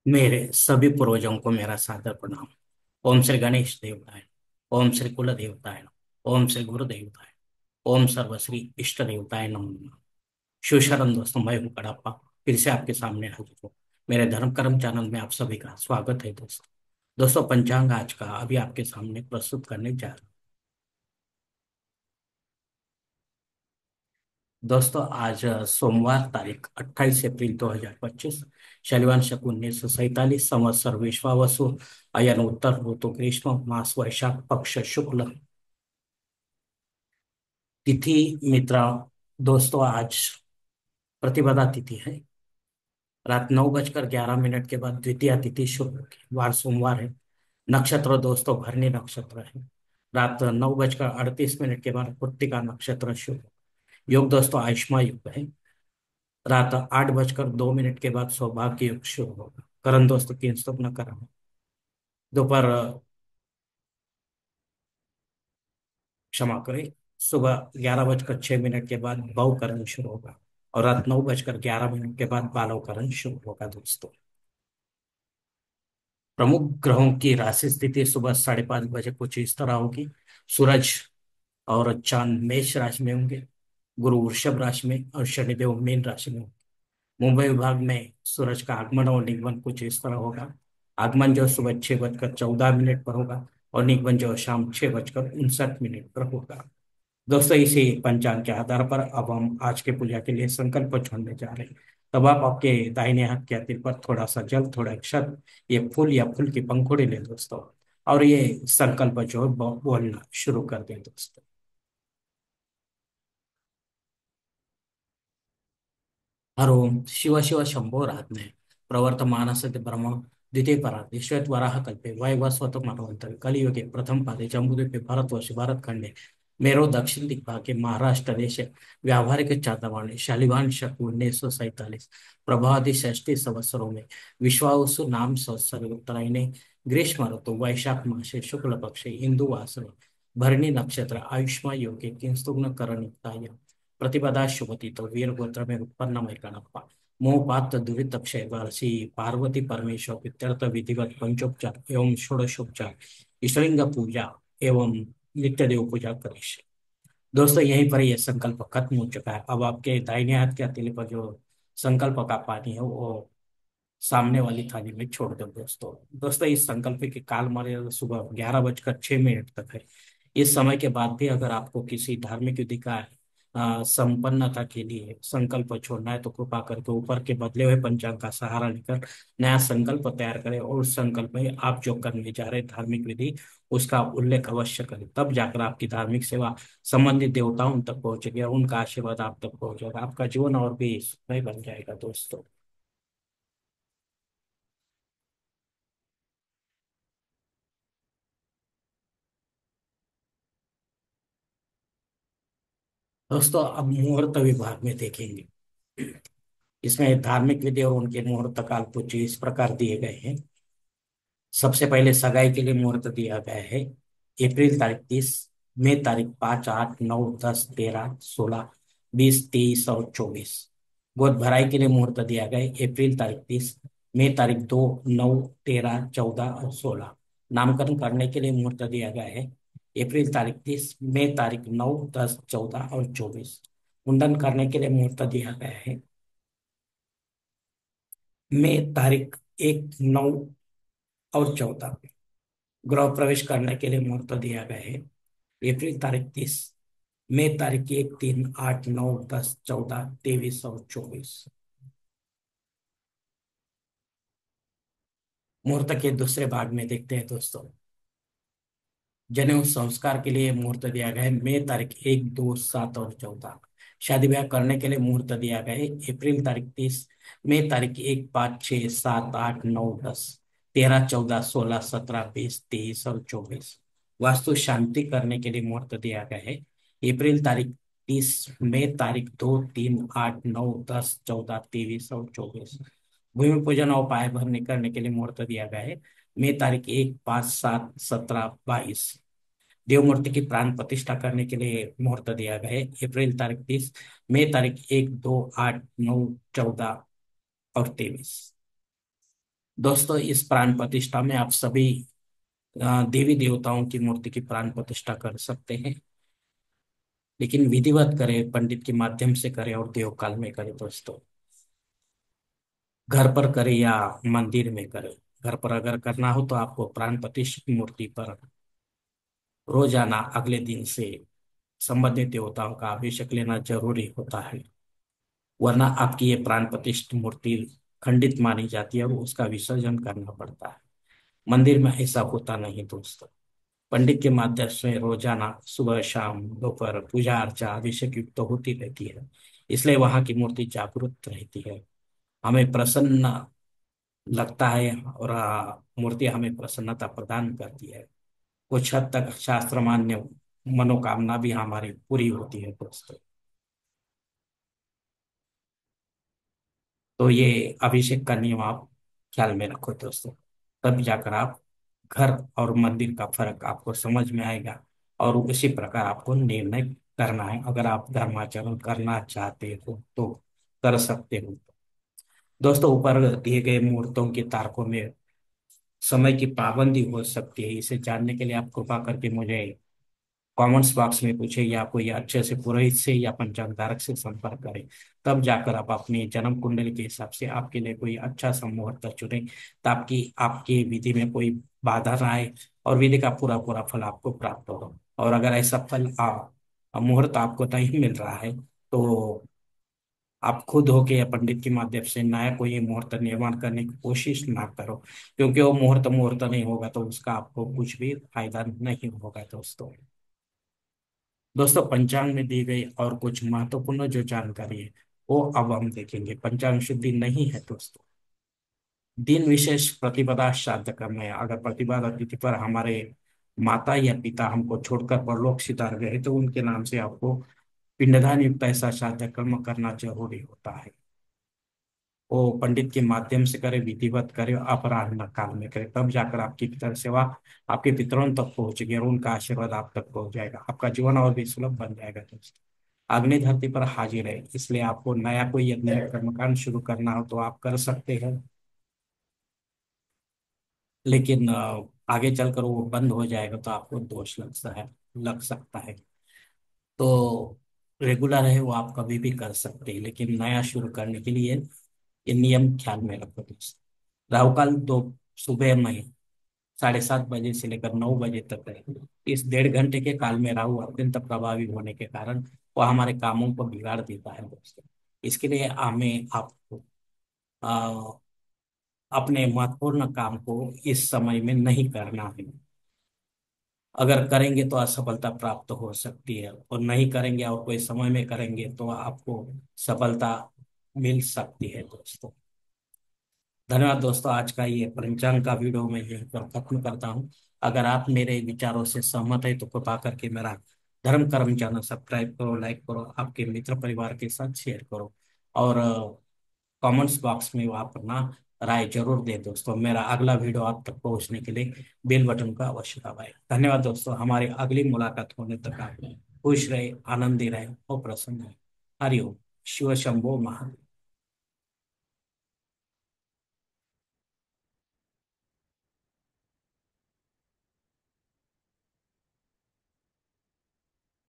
मेरे सभी पूर्वजों को मेरा सादर प्रणाम। ओम श्री गणेश देवताय, ओम श्री कुल देवताय, ओम श्री गुरु देवताय, ओम सर्वश्री इष्ट देवताय नमः। शिव शरण दोस्तों, मैं हूँ कड़प्पा। फिर से आपके सामने हाजिर हूँ। मेरे धर्म कर्म चैनल में आप सभी का स्वागत है दोस्तों। दोस्तों, पंचांग आज का अभी आपके सामने प्रस्तुत करने जा रहा हूँ। दोस्तों, आज सोमवार तारीख 28 अप्रैल 2025, शनिवार शक 1947, संवत्सर विश्वावसु, अयन उत्तर ऋतु ग्रीष्म, मास वैशाख, पक्ष शुक्ल, तिथि मित्रा। दोस्तों, आज प्रतिपदा तिथि है। रात 9:11 के बाद द्वितीय तिथि शुक्ल की, वार सोमवार है। नक्षत्र दोस्तों भरणी नक्षत्र है। रात 9:38 के बाद कृत्तिका नक्षत्र शुभ। योग दोस्तों आयुष्मा युग है। रात 8:02 के बाद सौभाग्य योग शुरू होगा। करण दोस्तों की न करण। दोपहर, क्षमा करें, सुबह 11:06 के बाद भव करण शुरू होगा। और रात 9:11 के बाद बालव करण शुरू होगा दोस्तों। प्रमुख ग्रहों की राशि स्थिति सुबह 5:30 कुछ इस तरह होगी। सूरज और चांद मेष राशि में होंगे। गुरु वृषभ राशि में और शनिदेव मीन राशि में होंगे। मुंबई विभाग में सूरज का आगमन और निगमन कुछ इस तरह होगा। आगमन जो सुबह 6:14 पर होगा और निगमन जो शाम 6:59 पर होगा। दोस्तों, इसी पंचांग के आधार पर अब हम आज के पूजा के लिए संकल्प छोड़ने जा रहे हैं। तब आप आपके दाहिने हाथ के तिल पर थोड़ा सा जल, थोड़ा अक्षत, ये फूल या फूल की पंखुड़ी ले दोस्तों। और ये संकल्प जो है बोलना शुरू कर दें दोस्तों। हरोम शिव शिव शंभोरात्मे प्रवर्तमानस्य ब्रह्म द्वितीय परार्धे श्वेत वराह कल्पे वैवस्वत मनवंतरे कलियुगे प्रथम पादे जम्बूद्वीपे भारतवर्षे भारतखंडे मेरो दक्षिण दिग्भागे महाराष्ट्र देश व्यावहारिक चांद्रमाने शालिवान शक 1947 प्रभावधि षष्ठी संवत्सरों में विश्वावसु नाम संवत्सर उत्तरायणे ग्रीष्म ऋतु वैशाख मासे शुक्ल पक्षे इंदु वासरे भरणी नक्षत्र आयुष्मा योगे किंस्तुग्न करण प्रतिपदा शुभती तो वीर गोत्र में उत्पन्न गणप्पा मोहपात दुरित क्षय श्री पार्वती परमेश्वर पित्यर्थ विधिवत पंचोपचार एवं षोडशोपचार ईश्वलिंग पूजा एवं नित्य देव पूजा करिष्य। दोस्तों, यहीं पर यह संकल्प खत्म हो चुका है। अब आपके दाहिने हाथ के हथेली पर जो संकल्प का पानी है वो सामने वाली थाली में छोड़ दो दोस्तों। दोस्तों, इस संकल्प की काल मर्यादा सुबह 11:06 तक है। इस समय के बाद भी अगर आपको किसी धार्मिक विधि का संपन्नता के लिए संकल्प छोड़ना है तो कृपा करके ऊपर के बदले हुए पंचांग का सहारा लेकर नया संकल्प तैयार करें और उस संकल्प में आप जो करने जा रहे हैं धार्मिक विधि उसका उल्लेख अवश्य करें। तब जाकर आपकी धार्मिक सेवा संबंधित देवताओं तक पहुंचेगी और उनका आशीर्वाद आप तक पहुंचेगा। आपका जीवन और भी सुखमय बन जाएगा दोस्तों। दोस्तों, अब मुहूर्त विभाग में देखेंगे। इसमें धार्मिक विधि और उनके मुहूर्त काल कुछ इस प्रकार दिए गए हैं। सबसे पहले सगाई के लिए मुहूर्त दिया गया है अप्रैल तारीख 30, मई तारीख 5, 8, 9, 10, 13, 16, 20, 23 और 24। गोद भराई के लिए मुहूर्त दिया गया है अप्रैल तारीख 30, मई तारीख 2, 9, 13, 14 और 16। नामकरण करने के लिए मुहूर्त दिया गया है अप्रैल तारीख 30, मई तारीख 9, 10, 14 और 24। मुंडन करने के लिए मुहूर्त दिया गया है मई तारीख 1, 9 और 14। गृह प्रवेश करने के लिए मुहूर्त दिया गया है अप्रैल तारीख 30, मई तारीख 1, 3, 8, 9, 10, 14, 23 और 24। मुहूर्त के दूसरे भाग में देखते हैं दोस्तों। जनेऊ संस्कार के लिए मुहूर्त दिया गया है मई तारीख 1, 2, 7 और 14। शादी ब्याह करने के लिए मुहूर्त दिया गया है अप्रैल तारीख 30, मई तारीख 1, 5, 6, 7, 8, 9, 10, 13, 14, 16, 17, 20, 23 और 24। वास्तु शांति करने के लिए मुहूर्त दिया गया है अप्रैल तारीख 30, मई तारीख 2, 3, 8, 9, 10, 14, 23 और 24। भूमि पूजन और पाय भरने करने के लिए मुहूर्त दिया गया है मई तारीख 1, 5, 7, 17, 22। देव मूर्ति की प्राण प्रतिष्ठा करने के लिए मुहूर्त दिया गया है अप्रैल तारीख 30, मई तारीख 1, 2, 8, 9, 14 और 23। दोस्तों, इस प्राण प्रतिष्ठा में आप सभी देवी देवताओं की मूर्ति की प्राण प्रतिष्ठा कर सकते हैं, लेकिन विधिवत करें, पंडित के माध्यम से करें और देव काल में करें दोस्तों। घर पर करें या मंदिर में करें। घर पर अगर करना हो तो आपको प्राण प्रतिष्ठित मूर्ति पर रोजाना अगले दिन से संबंधित देवताओं का अभिषेक लेना जरूरी होता है, वरना आपकी ये प्राण प्रतिष्ठित मूर्ति खंडित मानी जाती है और उसका विसर्जन करना पड़ता है। मंदिर में ऐसा होता नहीं दोस्तों। पंडित के माध्यम से रोजाना सुबह शाम दोपहर पूजा अर्चा अभिषेक युक्त तो होती रहती है, इसलिए वहां की मूर्ति जागृत रहती है, हमें प्रसन्न लगता है और मूर्ति हमें प्रसन्नता प्रदान करती है। कुछ हद तक शास्त्र मान्य मनोकामना भी हमारी पूरी होती है दोस्तों। तो ये अभिषेक का नियम आप ख्याल में रखो दोस्तों, तब जाकर आप घर और मंदिर का फर्क आपको समझ में आएगा, और उसी प्रकार आपको निर्णय करना है। अगर आप धर्माचरण करना चाहते हो तो कर सकते हो दोस्तों। ऊपर दिए गए मुहूर्तों के तारकों में समय की पाबंदी हो सकती है, इसे जानने के लिए आप कृपा करके मुझे कमेंट्स बॉक्स में पूछे, या कोई अच्छे से पुरोहित से या पंचांग धारक से संपर्क करें। तब जाकर आप अपनी जन्म कुंडली के हिसाब से आपके लिए कोई अच्छा सा मुहूर्त चुने, ताकि आपकी विधि में कोई बाधा ना आए और विधि का पूरा पूरा फल आपको प्राप्त हो। और अगर ऐसा फल मुहूर्त आपको नहीं मिल रहा है तो आप खुद होके या पंडित के माध्यम से नया कोई मुहूर्त निर्माण करने की कोशिश ना करो, क्योंकि वो मुहूर्त मुहूर्त नहीं होगा तो उसका आपको कुछ भी फायदा नहीं होगा दोस्तों। दोस्तों, पंचांग में दी गई और कुछ महत्वपूर्ण जो जानकारी है वो अब हम देखेंगे। पंचांग शुद्धि नहीं है दोस्तों। दिन विशेष प्रतिपदा श्राद्ध कर्म है। अगर प्रतिपदा तिथि पर हमारे माता या पिता हमको छोड़कर परलोक सिधार गए तो उनके नाम से आपको पिंडदान युक्त ऐसा श्राद्ध कर्म करना जरूरी होता है। वो पंडित के माध्यम से करे, विधिवत करे, अपराह्न काल में करे, तब जाकर आपकी पितर सेवा आपके पितरों तक पहुंचेगी और उनका आशीर्वाद आप तक पहुंच जाएगा। आपका जीवन और भी सुलभ बन जाएगा दोस्तों। अग्नि धरती पर हाजिर है, इसलिए आपको नया कोई यज्ञ कर्मकांड शुरू करना हो तो आप कर सकते हैं, लेकिन आगे चलकर वो बंद हो जाएगा तो आपको दोष लग सकता है। तो रेगुलर है वो आप कभी भी कर सकते हैं, लेकिन नया शुरू करने के लिए ये नियम ख्याल में रखो दोस्तों। राहु काल दो सुबह में 7:30 बजे से लेकर 9 बजे तक है। इस 1.5 घंटे के काल में राहु अत्यंत प्रभावी होने के कारण वो हमारे कामों को बिगाड़ देता है दोस्तों। इसके लिए हमें आपको आ, अपने महत्वपूर्ण काम को इस समय में नहीं करना है। अगर करेंगे तो असफलता प्राप्त हो सकती है, और नहीं करेंगे और कोई समय में करेंगे तो आपको सफलता मिल सकती है दोस्तों। धन्यवाद दोस्तों, आज का ये पंचांग का वीडियो मैं यहीं पर खत्म करता हूँ। अगर आप मेरे विचारों से सहमत है तो कृपा करके मेरा धर्म कर्म चैनल सब्सक्राइब करो, लाइक करो, आपके मित्र परिवार के साथ शेयर करो, और कमेंट्स बॉक्स में वो आप अपना राय जरूर दें दोस्तों। मेरा अगला वीडियो आप तक पहुंचने के लिए बेल बटन का अवश्य दबाएं। धन्यवाद दोस्तों, हमारी अगली मुलाकात होने तक आप खुश रहे, आनंदी रहे और प्रसन्न रहे। हरिओम। शिव शंभो महादेव।